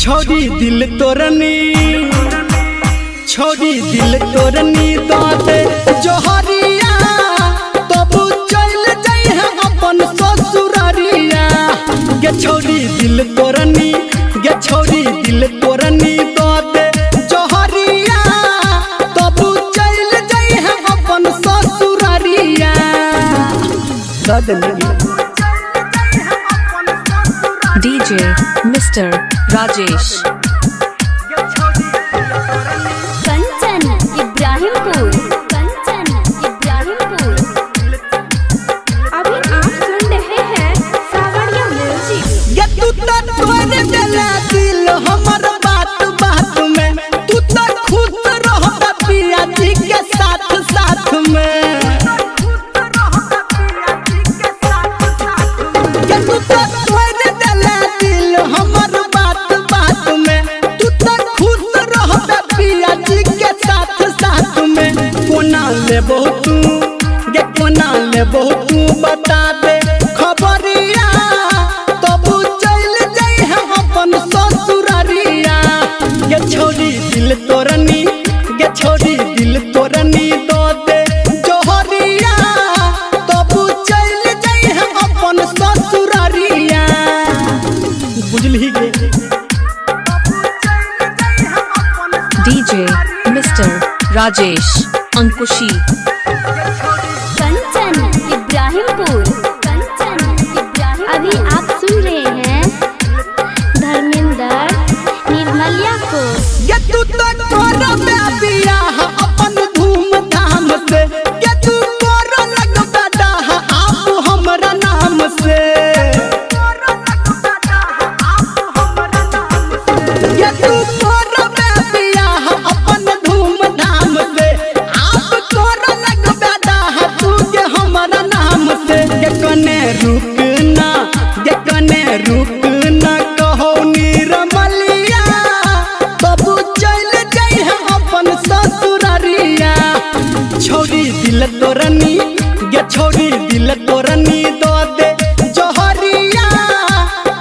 छोड़ी दिल तोरनी दाते जोहरिया तब चल जाई है अपन ससुरारिया। गे छोड़ी दिल तोरनी दाते जोहरिया तब चल जाई है अपन ससुरारिया। DJ Mr. Rajesh Kanchan Ibrahimpur. अभी आप सुन रहे हैं सावरिया म्यूजिक। ये तू तो तोड़ देला दिल हमर बात में, तू तो खुश रहता पिया जी के साथ में। ये तू तो तोड़ देला दिल हमर बात में, तू तो खुश रहता पिया जी के साथ में। कोना लेबो तू बता दे खबरिया तब चल जाई है अपन ससुरारिया। ये छोड़ी दिल तोरनी दो दे जोहरिया तब चल जाई है अपन ससुरारिया। बुझली गे DJ Mr. Rajesh Ankushi Kanchan Ibrahimpur. अभी आप सुन रहे हैं धर्मेंद्र निर्मलिया को। ये तू तो तोरा बियाह अपन धूमधाम से, ये तू तोरा लगता डाह आप हमरा नाम से। ये तू तोरा बियाह अपन धूमधाम से, आप तोरा लगता डाह तू के हमरा नाम से। ये कने रुकना कहो निरमलिया तब चल जाई है अपन ससुरारिया। छोड़ी दिल तोरनी दो दे जोहरिया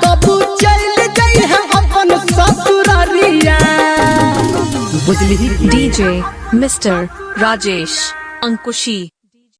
तब चल जाई है अपन ससुरारिया। बुझली DJ Mr. Rajesh Ankushi